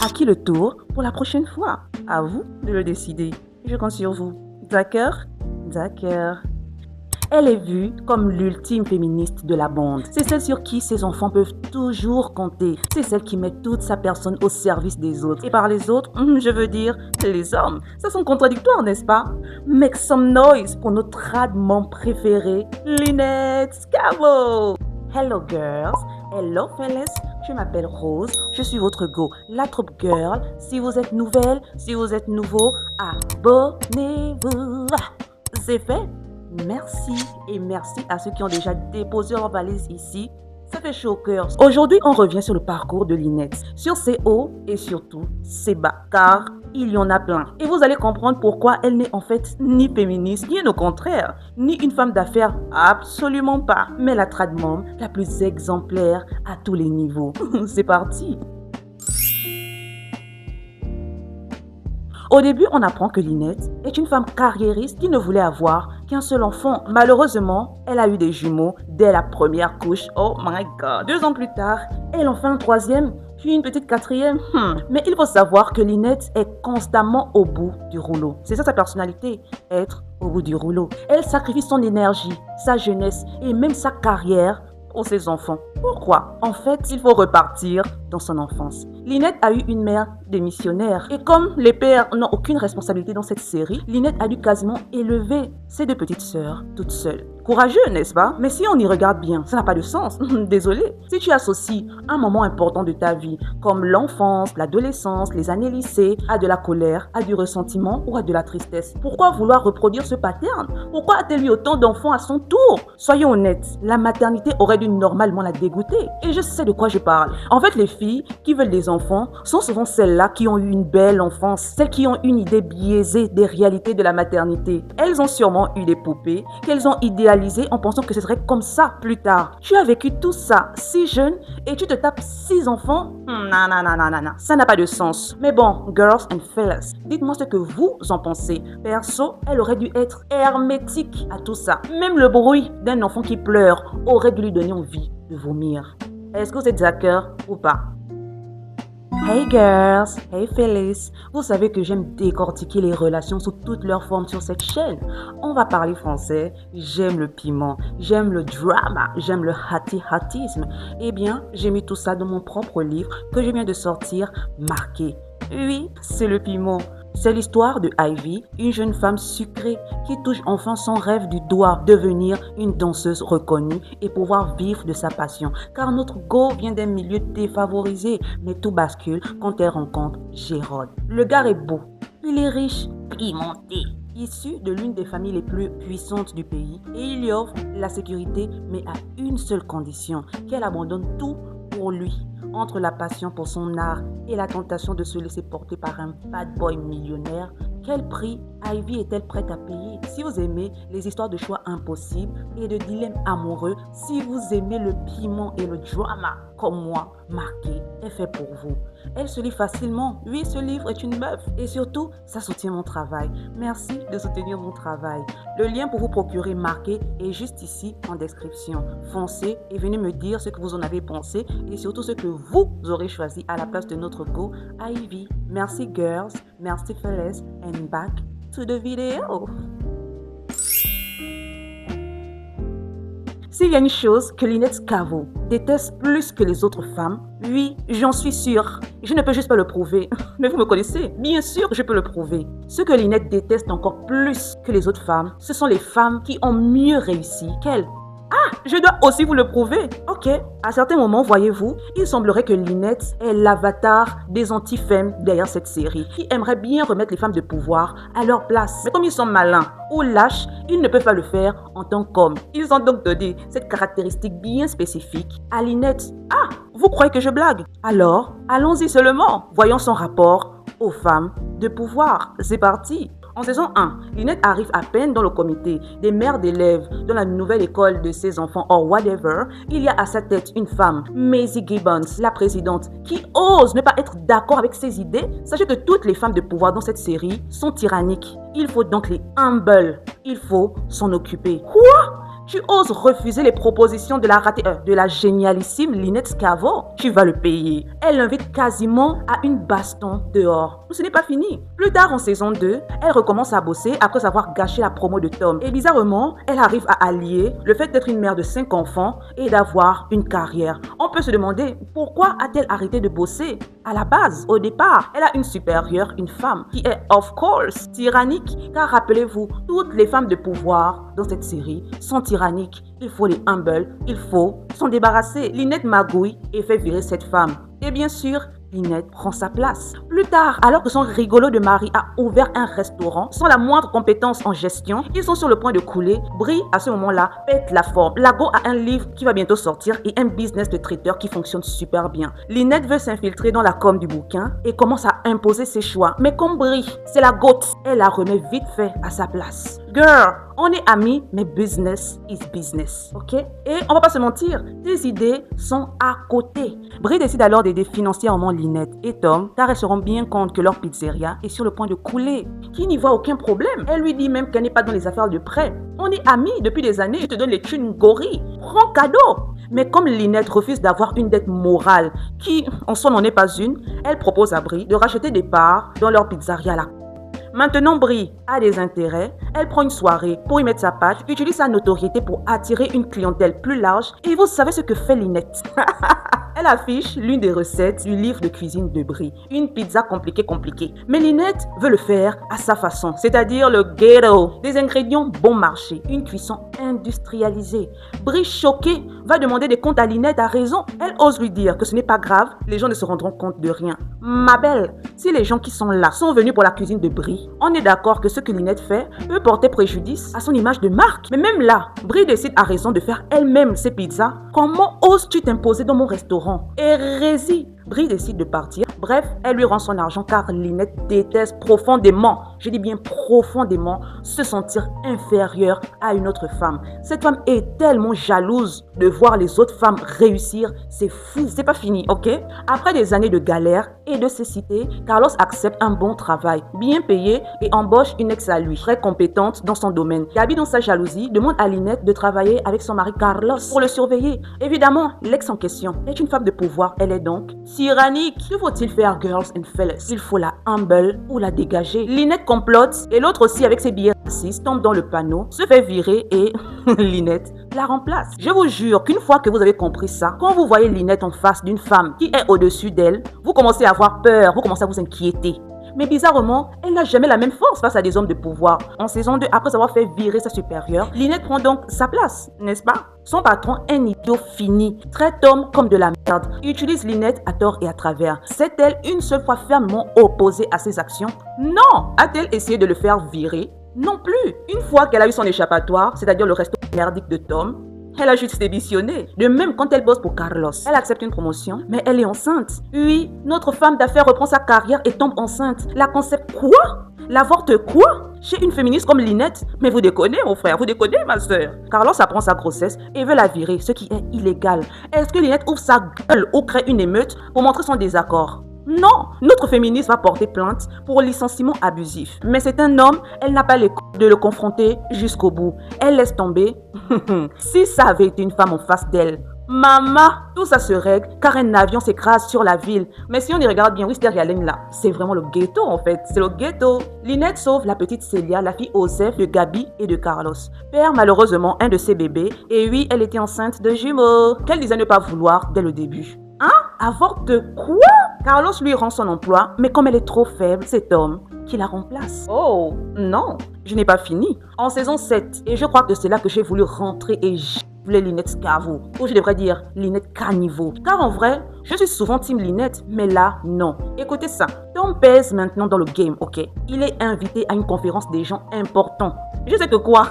À qui le tour pour la prochaine fois? À vous de le décider. Je compte sur vous. D'accord? D'accord. Elle est vue comme l'ultime féministe de la bande. C'est celle sur qui ses enfants peuvent toujours compter. C'est celle qui met toute sa personne au service des autres. Et par les autres, je veux dire les hommes. Ça sonne contradictoire, n'est-ce pas? Make some noise pour notre trad mom préférée, Lynette Scavo. Hello girls, hello fellas, je m'appelle Rose, je suis votre go, la troupe girl. Si vous êtes nouvelle, si vous êtes nouveau, abonnez-vous. C'est fait? Merci et merci à ceux qui ont déjà déposé leur valise ici. Ça fait chaud au cœur. Aujourd'hui, on revient sur le parcours de Lynette, sur ses hauts et surtout ses bas, car il y en a plein. Et vous allez comprendre pourquoi elle n'est en fait ni féministe, bien au contraire, ni une femme d'affaires, absolument pas, mais la trad mom la plus exemplaire à tous les niveaux. C'est parti! Au début, on apprend que Lynette est une femme carriériste qui ne voulait avoir qu'un seul enfant. Malheureusement, elle a eu des jumeaux dès la première couche. Oh my God! 2 ans plus tard, elle en fait un troisième, puis une petite quatrième. Mais il faut savoir que Lynette est constamment au bout du rouleau. C'est ça sa personnalité, être au bout du rouleau. Elle sacrifie son énergie, sa jeunesse et même sa carrière pour ses enfants. Pourquoi? En fait, il faut repartir dans son enfance. Lynette a eu une mère démissionnaire. Et comme les pères n'ont aucune responsabilité dans cette série, Lynette a dû quasiment élever ses 2 petites sœurs toute seule. Courageux, n'est-ce pas? Mais si on y regarde bien, ça n'a pas de sens. Désolé. Si tu associes un moment important de ta vie, comme l'enfance, l'adolescence, les années lycée, à de la colère, à du ressentiment ou à de la tristesse, pourquoi vouloir reproduire ce pattern? Pourquoi a-t-elle eu autant d'enfants à son tour? Soyons honnêtes, la maternité aurait dû normalement la dégoûter. Et je sais de quoi je parle. En fait, les filles qui veulent des enfants sont souvent celles-là qui ont eu une belle enfance, celles qui ont une idée biaisée des réalités de la maternité. Elles ont sûrement eu des poupées qu'elles ont idéalisées en pensant que ce serait comme ça plus tard. Tu as vécu tout ça si jeune et tu te tapes 6 enfants? Non, ça n'a pas de sens. Mais bon, girls and fellas, dites-moi ce que vous en pensez. Perso, elle aurait dû être hermétique à tout ça. Même le bruit d'un enfant qui pleure aurait dû lui donner envie de vomir. Est-ce que vous êtes d'accord ou pas? Hey girls, hey fellas, vous savez que j'aime décortiquer les relations sous toutes leurs formes sur cette chaîne. On va parler français, j'aime le piment, j'aime le drama, j'aime le hâtisme. Eh bien, j'ai mis tout ça dans mon propre livre que je viens de sortir, marqué. Oui, c'est le piment. C'est l'histoire de Ivy, une jeune femme sucrée qui touche enfin son rêve du doigt, devenir une danseuse reconnue et pouvoir vivre de sa passion. Car notre go vient d'un milieu défavorisé, mais tout bascule quand elle rencontre Jérôme. Le gars est beau, il est riche, pimenté, issu de l'une des familles les plus puissantes du pays et il lui offre la sécurité, mais à une seule condition, qu'elle abandonne tout pour lui. Entre la passion pour son art et la tentation de se laisser porter par un bad boy millionnaire, quel prix Ivy est-elle prête à payer? Si vous aimez les histoires de choix impossibles et de dilemmes amoureux, si vous aimez le piment et le drama, comme moi, marqué est fait pour vous. Elle se lit facilement. Oui, ce livre est une meuf. Et surtout, ça soutient mon travail. Merci de soutenir mon travail. Le lien pour vous procurer marqué est juste ici en description. Foncez et venez me dire ce que vous en avez pensé et surtout ce que vous aurez choisi à la place de notre go Ivy. Merci girls, merci fellas, and back to the video. S'il y a une chose que Lynette Scavo déteste plus que les autres femmes, oui, j'en suis sûre. Je ne peux juste pas le prouver. Mais vous me connaissez, bien sûr que je peux le prouver. Ce que Lynette déteste encore plus que les autres femmes, ce sont les femmes qui ont mieux réussi qu'elle. Ah, je dois aussi vous le prouver. Ok, à certains moments, voyez-vous, il semblerait que Lynette est l'avatar des anti-femmes derrière cette série, qui aimeraient bien remettre les femmes de pouvoir à leur place. Mais comme ils sont malins ou lâches, ils ne peuvent pas le faire en tant qu'hommes. Ils ont donc donné cette caractéristique bien spécifique à Lynette. Ah, vous croyez que je blague? Alors, allons-y seulement. Voyons son rapport aux femmes de pouvoir. C'est parti. En saison 1, Lynette arrive à peine dans le comité des mères d'élèves dans la nouvelle école de ses enfants or whatever. Il y a à sa tête une femme, Maisie Gibbons, la présidente, qui ose ne pas être d'accord avec ses idées. Sachez que toutes les femmes de pouvoir dans cette série sont tyranniques. Il faut donc les humble. Il faut s'en occuper. Quoi? Tu oses refuser les propositions de la génialissime Lynette Scavo? Tu vas le payer. Elle l'invite quasiment à une baston dehors. Ce n'est pas fini. Plus tard en saison 2, elle recommence à bosser après avoir gâché la promo de Tom. Et bizarrement, elle arrive à allier le fait d'être une mère de 5 enfants et d'avoir une carrière. On peut se demander pourquoi a-t-elle arrêté de bosser? À la base, au départ, elle a une supérieure, une femme, qui est, of course, tyrannique. Car rappelez-vous, toutes les femmes de pouvoir dans cette série sont tyranniques. Il faut les humble, il faut s'en débarrasser. Lynette magouille et fait virer cette femme. Et bien sûr, Lynette prend sa place. Plus tard, alors que son rigolo de mari a ouvert un restaurant sans la moindre compétence en gestion, ils sont sur le point de couler. Brie, à ce moment-là, pète la forme. Lago a un livre qui va bientôt sortir et un business de traiteur qui fonctionne super bien. Lynette veut s'infiltrer dans la com du bouquin et commence à imposer ses choix. Mais comme Brie, c'est la gote, elle la remet vite fait à sa place. Girl, on est amis, mais business is business, ok? Et on va pas se mentir, tes idées sont à côté. Brie décide alors d'aider financièrement Lynette et Tom, car elles se rendent bien compte que leur pizzeria est sur le point de couler. Qui n'y voit aucun problème. Elle lui dit même qu'elle n'est pas dans les affaires de prêt. On est amis depuis des années, je te donne les thunes gorille. Prends cadeau. Mais comme Lynette refuse d'avoir une dette morale, qui en soi n'en est pas une, elle propose à Brie de racheter des parts dans leur pizzeria là. Maintenant, Brie a des intérêts, elle prend une soirée pour y mettre sa patte, utilise sa notoriété pour attirer une clientèle plus large et vous savez ce que fait Lynette. Elle affiche l'une des recettes du livre de cuisine de Brie, une pizza compliquée. Mais Lynette veut le faire à sa façon, c'est-à-dire le ghetto, des ingrédients bon marché, une cuisson industrialisée. Brie, choquée, va demander des comptes à Lynette à raison. Elle ose lui dire que ce n'est pas grave, les gens ne se rendront compte de rien. Ma belle, si les gens qui sont là sont venus pour la cuisine de Brie, on est d'accord que ce que Lynette fait peut porter préjudice à son image de marque. Mais même là, Brie décide à raison de faire elle-même ses pizzas. Comment oses-tu t'imposer dans mon restaurant? Hérésie! Brie décide de partir. Bref, elle lui rend son argent car Lynette déteste profondément, je dis bien profondément, se sentir inférieure à une autre femme. Cette femme est tellement jalouse de voir les autres femmes réussir. C'est fou, c'est pas fini, ok? Après des années de galère et de cécité, Carlos accepte un bon travail, bien payé et embauche une ex à lui, très compétente dans son domaine. Gabi, dans sa jalousie, demande à Lynette de travailler avec son mari Carlos pour le surveiller. Évidemment, l'ex en question est une femme de pouvoir. Elle est donc tyrannique. Que faut-il faire, girls and fellas? Il faut la humble ou la dégager. Lynette complote et l'autre aussi avec ses billets racistes tombe dans le panneau, se fait virer et Lynette la remplace. Je vous jure qu'une fois que vous avez compris ça, quand vous voyez Lynette en face d'une femme qui est au-dessus d'elle, vous commencez à avoir peur, vous commencez à vous inquiéter. Mais bizarrement, elle n'a jamais la même force face à des hommes de pouvoir. En saison 2, après avoir fait virer sa supérieure, Lynette prend donc sa place, n'est-ce pas? Son patron, un idiot fini, traite Tom comme de la merde. Il utilise Lynette à tort et à travers. S'est-elle une seule fois fermement opposée à ses actions? Non! A-t-elle essayé de le faire virer? Non plus! Une fois qu'elle a eu son échappatoire, c'est-à-dire le resto merdique de Tom, elle a juste démissionné. De même, quand elle bosse pour Carlos, elle accepte une promotion, mais elle est enceinte. Oui, notre femme d'affaires reprend sa carrière et tombe enceinte. La concept quoi? L'avorte quoi? Chez une féministe comme Lynette? Mais vous déconnez, mon frère, vous déconnez, ma soeur. Carlos apprend sa grossesse et veut la virer, ce qui est illégal. Est-ce que Lynette ouvre sa gueule ou crée une émeute pour montrer son désaccord? Non, notre féministe va porter plainte pour licenciement abusif. Mais c'est un homme, elle n'a pas les couilles de le confronter jusqu'au bout. Elle laisse tomber. Si ça avait été une femme en face d'elle, maman, tout ça se règle car un avion s'écrase sur la ville. Mais si on y regarde bien, Wisteria-Lane là, c'est vraiment le ghetto en fait, c'est le ghetto. Lynette sauve la petite Célia, la fille Osef de Gabi et de Carlos. Perd malheureusement un de ses bébés et oui, elle était enceinte de jumeaux qu'elle disait ne pas vouloir dès le début. Hein? Avorte quoi? Carlos lui rend son emploi, mais comme elle est trop faible, c'est Tom qui la remplace. Oh, non, je n'ai pas fini. En saison 7, et je crois que c'est là que j'ai voulu rentrer et gifler Lynette Scavo, ou je devrais dire Lynette Caniveau. Car en vrai, je suis souvent team Lynette, mais là, non. Écoutez ça, Tom pèse maintenant dans le game, ok? Il est invité à une conférence des gens importants. Je sais que quoi?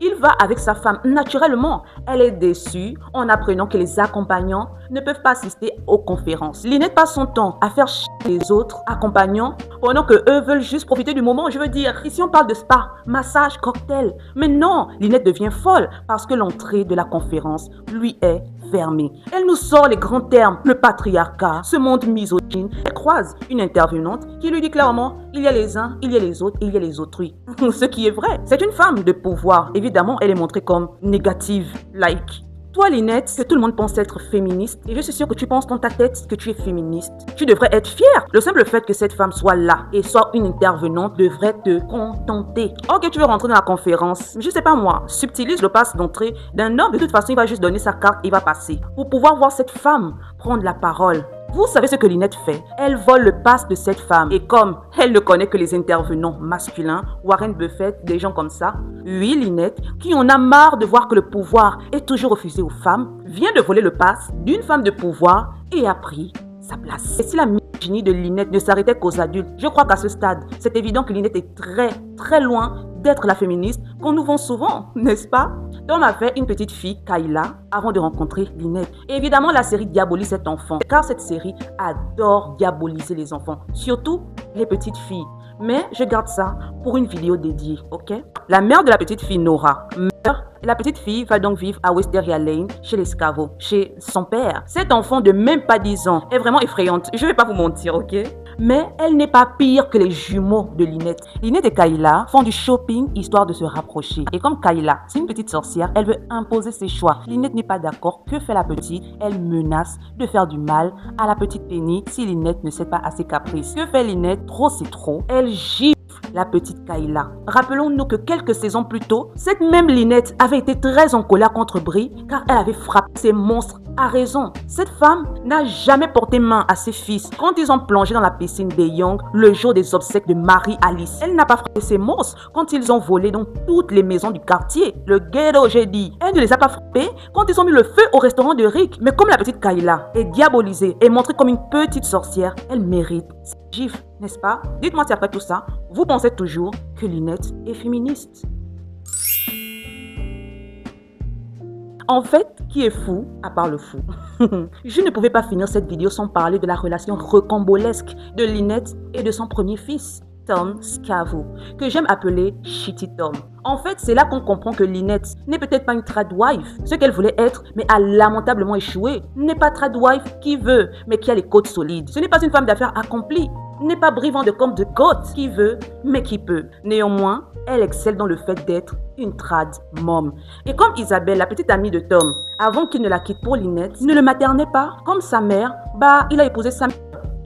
Il va avec sa femme naturellement. Elle est déçue en apprenant que les accompagnants ne peuvent pas assister aux conférences. Lynette passe son temps à faire chier les autres accompagnants pendant que eux veulent juste profiter du moment. Je veux dire, ici on parle de spa, massage, cocktail. Mais non, Lynette devient folle parce que l'entrée de la conférence lui est fermée. Elle nous sort les grands termes, le patriarcat, ce monde misogyne. Elle croise une intervenante qui lui dit clairement, il y a les uns, il y a les autres, il y a les autrui. Ce qui est vrai. C'est une femme de pouvoir. Évidemment, elle est montrée comme négative, like. Toi, Lynette, que tout le monde pense être féministe, et je suis sûre que tu penses dans ta tête que tu es féministe. Tu devrais être fière. Le simple fait que cette femme soit là et soit une intervenante devrait te contenter. Ok, tu veux rentrer dans la conférence, je sais pas moi, subtilise le pass d'entrée d'un homme. De toute façon, il va juste donner sa carte et il va passer. Pour pouvoir voir cette femme prendre la parole. Vous savez ce que Lynette fait? Elle vole le pass de cette femme. Et comme elle ne connaît que les intervenants masculins, Warren Buffett, des gens comme ça, oui, Lynette, qui en a marre de voir que le pouvoir est toujours refusé aux femmes, vient de voler le pass d'une femme de pouvoir et a pris sa place. Et si la misogynie de Lynette ne s'arrêtait qu'aux adultes, je crois qu'à ce stade, c'est évident que Lynette est très loin d'être la féministe qu'on nous vend souvent, n'est-ce pas? Tom a fait une petite fille, Kayla, avant de rencontrer Lynette. Et évidemment, la série diabolise cet enfant, car cette série adore diaboliser les enfants, surtout les petites filles. Mais je garde ça pour une vidéo dédiée, ok? La mère de la petite fille, Nora, meurt. Et la petite fille va donc vivre à Wisteria Lane, chez les Scavo, chez son père. Cet enfant de même pas 10 ans est vraiment effrayante. Je vais pas vous mentir, ok? Mais elle n'est pas pire que les jumeaux de Lynette. Lynette et Kayla font du shopping histoire de se rapprocher. Et comme Kayla, c'est une petite sorcière, elle veut imposer ses choix. Lynette n'est pas d'accord. Que fait la petite? Elle menace de faire du mal à la petite Penny si Lynette ne cède pas à ses caprices. Que fait Lynette? Trop c'est trop. Elle gifle la petite Kayla. Rappelons-nous que quelques saisons plus tôt, cette même Lynette avait été très en colère contre Brie car elle avait frappé ces monstres à raison. Cette femme n'a jamais porté main à ses fils quand ils ont plongé dans la piscine des Young le jour des obsèques de Marie-Alice. Elle n'a pas frappé ces monstres quand ils ont volé dans toutes les maisons du quartier. Le ghetto, j'ai dit. Elle ne les a pas frappés quand ils ont mis le feu au restaurant de Rick. Mais comme la petite Kayla est diabolisée et montrée comme une petite sorcière, elle mérite ses gifles, n'est-ce pas? Dites-moi si après tout ça, vous pensez toujours que Lynette est féministe. En fait, qui est fou, à part le fou? Je ne pouvais pas finir cette vidéo sans parler de la relation rocambolesque de Lynette et de son premier fils, Tom Scavo, que j'aime appeler Shitty Tom. En fait, c'est là qu'on comprend que Lynette n'est peut-être pas une tradwife, ce qu'elle voulait être, mais a lamentablement échoué. N'est pas tradwife qui veut, mais qui a les côtes solides. Ce n'est pas une femme d'affaires accomplie. N'est pas brivant de comme de côte qui veut, mais qui peut. Néanmoins, elle excelle dans le fait d'être une trad mom. Et comme Isabelle, la petite amie de Tom, avant qu'il ne la quitte pour Lynette, ne le maternait pas comme sa mère, il a épousé sa mère.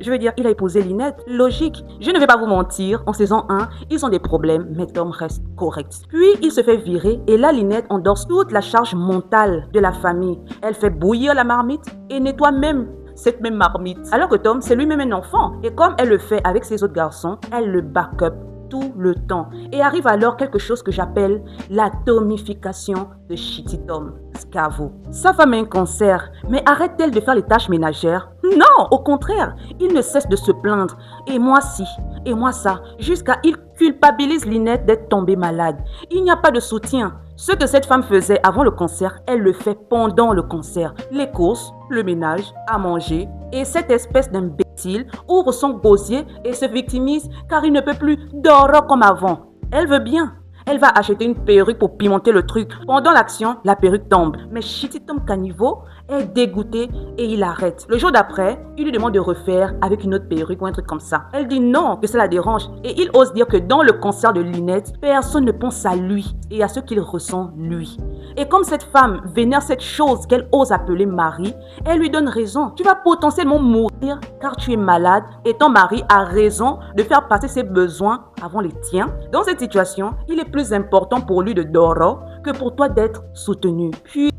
Je veux dire, il a épousé Lynette. Logique. Je ne vais pas vous mentir, en saison 1, ils ont des problèmes, mais Tom reste correct. Puis, il se fait virer et là, Lynette endorse toute la charge mentale de la famille. Elle fait bouillir la marmite et nettoie même cette même marmite. Alors que Tom, c'est lui-même un enfant. Et comme elle le fait avec ses autres garçons, elle le back up tout le temps. Et arrive alors quelque chose que j'appelle la tomification de Shitty Tom Scavo. Sa femme a un cancer, mais arrête-t-elle de faire les tâches ménagères? Non, au contraire, il ne cesse de se plaindre. Et moi ci, et moi ça, jusqu'à il culpabilise Lynette d'être tombée malade. Il n'y a pas de soutien. Ce que cette femme faisait avant le cancer, elle le fait pendant le cancer. Les courses, le ménage, à manger. Et cette espèce d'imbécile ouvre son gosier et se victimise car il ne peut plus dormir comme avant. Elle veut bien. Elle va acheter une perruque pour pimenter le truc. Pendant l'action, la perruque tombe. Mais Shitty Tom Caniveau est dégoûté et il arrête. Le jour d'après, il lui demande de refaire avec une autre perruque ou un truc comme ça. Elle dit non, que ça la dérange. Et il ose dire que dans le concert de Lynette, personne ne pense à lui et à ce qu'il ressent lui. Et comme cette femme vénère cette chose qu'elle ose appeler Marie, elle lui donne raison. Tu vas potentiellement mourir car tu es malade et ton mari a raison de faire passer ses besoins avant les tiens. Dans cette situation, il est plus important pour lui de dormir que pour toi d'être soutenu. Puis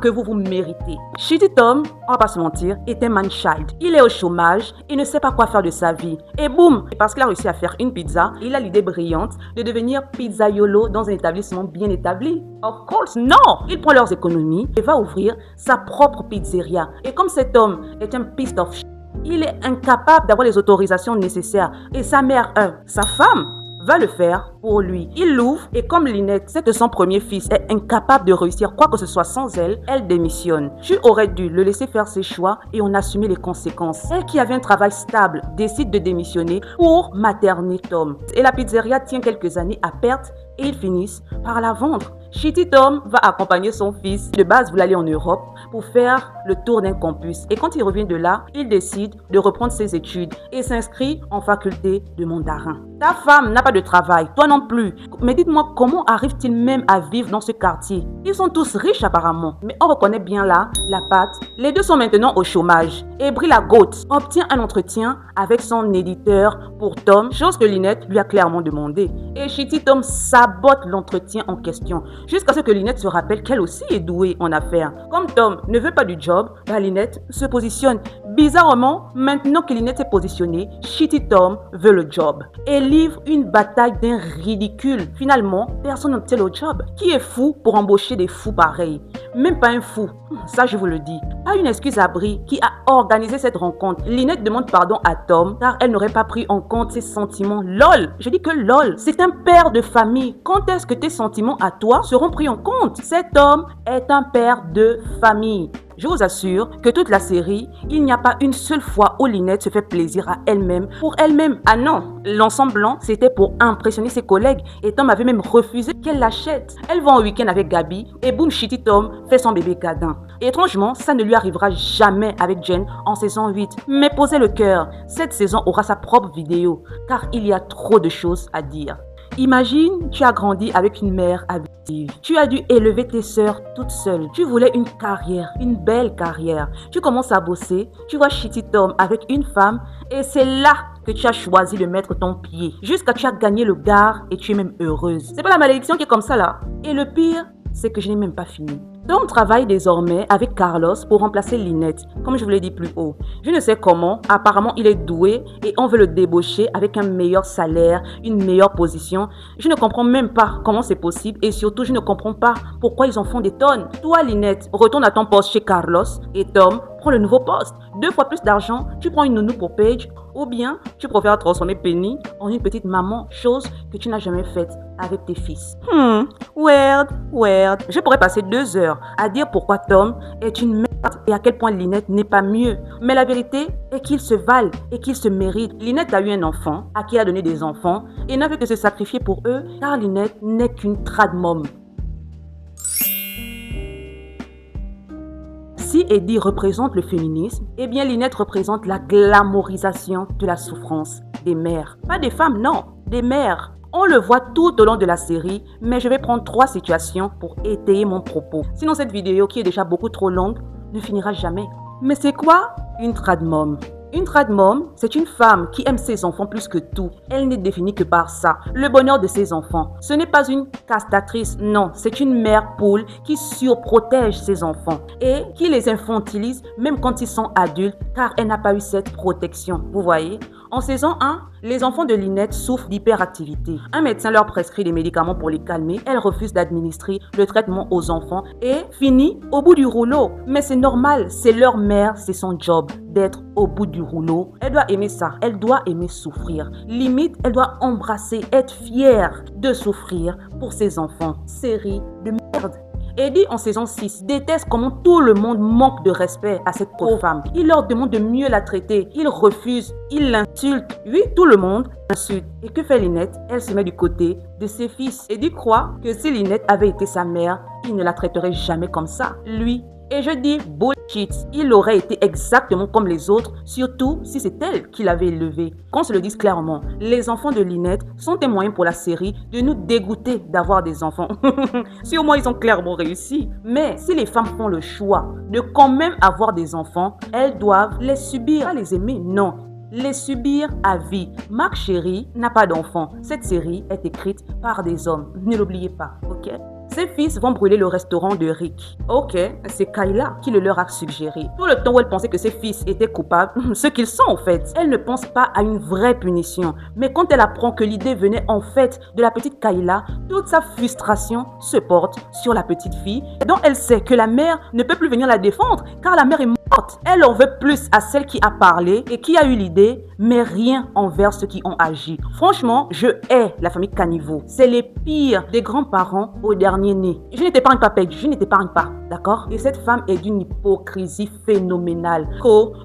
que vous méritez. Shitty Tom, on va pas se mentir, est un man-child. Il est au chômage, il ne sait pas quoi faire de sa vie. Et boum, parce qu'il a réussi à faire une pizza, il a l'idée brillante de devenir pizzaiolo dans un établissement bien établi. Of course, non! Il prend leurs économies et va ouvrir sa propre pizzeria. Et comme cet homme est un piece of shit, il est incapable d'avoir les autorisations nécessaires. Et sa mère, sa femme, va le faire pour lui. Il l'ouvre et comme Lynette sait que son premier fils est incapable de réussir quoi que ce soit sans elle, elle démissionne. Tu aurais dû le laisser faire ses choix et en assumer les conséquences. Elle qui avait un travail stable décide de démissionner pour materner Tom. Et la pizzeria tient quelques années à perte et ils finissent par la vendre. Shitty Tom va accompagner son fils. De base, voulait aller en Europe pour faire le tour d'un campus. Et quand il revient de là, il décide de reprendre ses études et s'inscrit en faculté de mandarin. Ta femme n'a pas de travail, toi non plus. Mais dites-moi, comment arrive-t-il même à vivre dans ce quartier? Ils sont tous riches apparemment. Mais on reconnaît bien là la patte. Les deux sont maintenant au chômage. Et Brie la Goat obtient un entretien avec son éditeur pour Tom, chose que Lynette lui a clairement demandé. Et Shitty Tom sabote l'entretien en question, jusqu'à ce que Lynette se rappelle qu'elle aussi est douée en affaires. Comme Tom ne veut pas du job, Lynette se positionne. Bizarrement, maintenant que Lynette est positionnée, Shitty Tom veut le job et livre une bataille d'un ridicule. Finalement, personne n'obtient le job. Qui est fou pour embaucher des fous pareils? Même pas un fou, ça je vous le dis. Pas une excuse à Brie qui a organisé cette rencontre. Lynette demande pardon à Tom car elle n'aurait pas pris en compte ses sentiments. LOL, je dis que LOL, c'est un père de famille. Quand est-ce que tes sentiments à toi seront pris en compte? Cet homme est un père de famille. Je vous assure que toute la série, il n'y a pas une seule fois où Lynette se fait plaisir à elle-même, pour elle-même. Ah non, l'ensemble blanc, c'était pour impressionner ses collègues et Tom avait même refusé qu'elle l'achète. Elle va en week-end avec Gabi et boum, Shitty Tom fait son bébé gadin. Et étrangement, ça ne lui arrivera jamais avec Jen en saison 8. Mais posez le cœur, cette saison aura sa propre vidéo, car il y a trop de choses à dire. Imagine, tu as grandi avec une mère abusive. Tu as dû élever tes sœurs toutes seules. Tu voulais une carrière, une belle carrière. Tu commences à bosser, tu vois Shitty Tom avec une femme et c'est là que tu as choisi de mettre ton pied. Jusqu'à tu as gagné le Gard et tu es même heureuse. C'est pas la malédiction qui est comme ça là. Et le pire, c'est que je n'ai même pas fini. Tom travaille désormais avec Carlos pour remplacer Lynette, comme je vous l'ai dit plus haut. Je ne sais comment, apparemment il est doué et on veut le débaucher avec un meilleur salaire, une meilleure position. Je ne comprends même pas comment c'est possible et surtout je ne comprends pas pourquoi ils en font des tonnes. Toi Lynette, retourne à ton poste chez Carlos et Tom, prends le nouveau poste. 2 fois plus d'argent, tu prends une nounou pour Paige ou bien tu préfères transformer Penny en une petite maman, chose que tu n'as jamais faite avec tes fils. Weird. Je pourrais passer 2 heures à dire pourquoi Tom est une merde et à quel point Lynette n'est pas mieux. Mais la vérité est qu'ils se valent et qu'ils se méritent. Lynette a eu un enfant, à qui elle a donné des enfants et n'a fait que se sacrifier pour eux car Lynette n'est qu'une trad mom. Si Eddie représente le féminisme, eh bien Lynette représente la glamourisation de la souffrance des mères. Pas des femmes, non, des mères. On le voit tout au long de la série, mais je vais prendre 3 situations pour étayer mon propos. Sinon cette vidéo, qui est déjà beaucoup trop longue, ne finira jamais. Mais c'est quoi une trad mom? Une trad mom, c'est une femme qui aime ses enfants plus que tout. Elle n'est définie que par ça, le bonheur de ses enfants. Ce n'est pas une castratrice, non, c'est une mère poule qui surprotège ses enfants et qui les infantilise même quand ils sont adultes car elle n'a pas eu cette protection. Vous voyez? En saison 1, les enfants de Lynette souffrent d'hyperactivité. Un médecin leur prescrit des médicaments pour les calmer. Elle refuse d'administrer le traitement aux enfants et finit au bout du rouleau. Mais c'est normal, c'est leur mère, c'est son job d'être au bout du rouleau. Elle doit aimer ça, elle doit aimer souffrir. Limite, elle doit embrasser, être fière de souffrir pour ses enfants. Série de merde. Eddie, en saison 6, déteste comment tout le monde manque de respect à cette pauvre femme. Il leur demande de mieux la traiter. Il refuse, il l'insulte. Oui, tout le monde l'insulte. Et que fait Lynette? Elle se met du côté de ses fils. Eddie croit que si Lynette avait été sa mère, il ne la traiterait jamais comme ça. Lui. Et je dis bullshit, il aurait été exactement comme les autres, surtout si c'est elle qui l'avait élevé. Qu'on se le dise clairement, les enfants de Lynette sont un moyen pour la série de nous dégoûter d'avoir des enfants. Si au moins ils ont clairement réussi. Mais si les femmes font le choix de quand même avoir des enfants, elles doivent les subir, pas les aimer, non. Les subir à vie. Marc Chéry n'a pas d'enfant. Cette série est écrite par des hommes. Ne l'oubliez pas, ok? Ses fils vont brûler le restaurant de Rick. Ok, c'est Kayla qui le leur a suggéré. Tout le temps où elle pensait que ses fils étaient coupables, ce qu'ils sont en fait. Elle ne pense pas à une vraie punition. Mais quand elle apprend que l'idée venait en fait de la petite Kayla, toute sa frustration se porte sur la petite fille, dont elle sait que la mère ne peut plus venir la défendre car la mère est morte. Elle en veut plus à celle qui a parlé et qui a eu l'idée mais rien envers ceux qui ont agi. Franchement, je hais la famille Caniveau. C'est les pires des grands-parents au dernier né. Je ne t'épargne pas, Peg, je ne t'épargne pas, d'accord? Et cette femme est d'une hypocrisie phénoménale.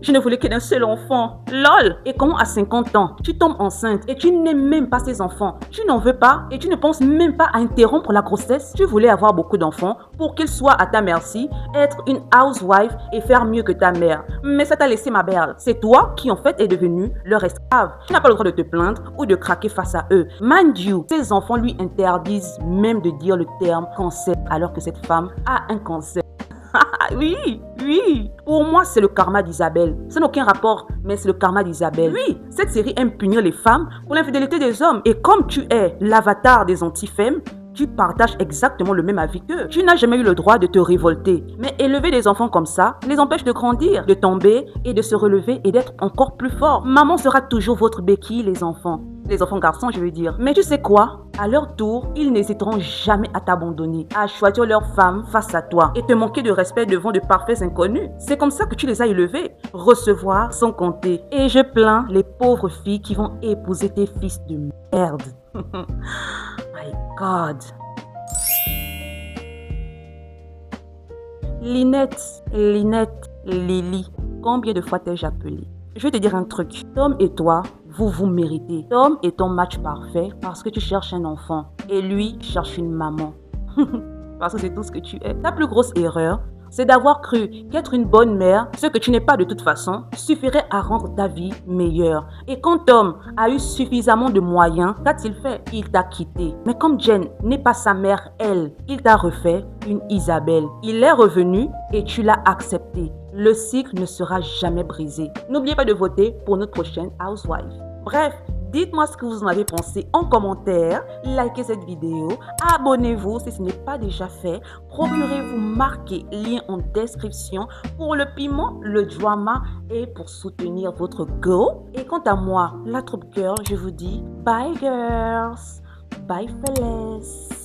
Je ne voulais que d'un seul enfant. LOL! Et comment à 50 ans, tu tombes enceinte et tu n'aimes même pas ces enfants? Tu n'en veux pas et tu ne penses même pas à interrompre la grossesse? Tu voulais avoir beaucoup d'enfants pour qu'ils soient à ta merci, être une housewife et faire mieux que ta mère. Mais ça t'a laissé ma berle. C'est toi qui en fait est devenu leur esclave. Tu n'as pas le droit de te plaindre ou de craquer face à eux. Mind you, ces enfants lui interdisent même de dire le terme cancer alors que cette femme a un cancer. Oui. Pour moi, c'est le karma d'Isabelle. Ça n'a aucun rapport, mais c'est le karma d'Isabelle. Oui, cette série aime punir les femmes pour l'infidélité des hommes. Et comme tu es l'avatar des anti-femmes, tu partages exactement le même avis qu'eux. Tu n'as jamais eu le droit de te révolter. Mais élever des enfants comme ça les empêche de grandir, de tomber et de se relever et d'être encore plus forts. Maman sera toujours votre béquille, les enfants. Les enfants garçons, je veux dire. Mais tu sais quoi? À leur tour, ils n'hésiteront jamais à t'abandonner, à choisir leur femme face à toi et te manquer de respect devant de parfaits inconnus. C'est comme ça que tu les as élevés. Recevoir sans compter. Et je plains les pauvres filles qui vont épouser tes fils de merde. My God. Linette, Lily, combien de fois t'ai-je appelé? Je vais te dire un truc. Tom et toi, vous méritez. Tom est ton match parfait parce que tu cherches un enfant et lui cherche une maman. Parce que c'est tout ce que tu es. Ta plus grosse erreur, c'est d'avoir cru qu'être une bonne mère, ce que tu n'es pas de toute façon, suffirait à rendre ta vie meilleure. Et quand Tom a eu suffisamment de moyens, qu'a-t-il fait? Il t'a quitté. Mais comme Jen n'est pas sa mère, elle, il t'a refait une Isabelle. Il est revenu et tu l'as accepté. Le cycle ne sera jamais brisé. N'oubliez pas de voter pour notre prochaine Housewife. Bref, dites-moi ce que vous en avez pensé en commentaire, likez cette vidéo, abonnez-vous si ce n'est pas déjà fait, procurez-vous marquer lien en description pour le piment, le drama et pour soutenir votre go. Et quant à moi, la troupe girl, je vous dis bye girls, bye fellas.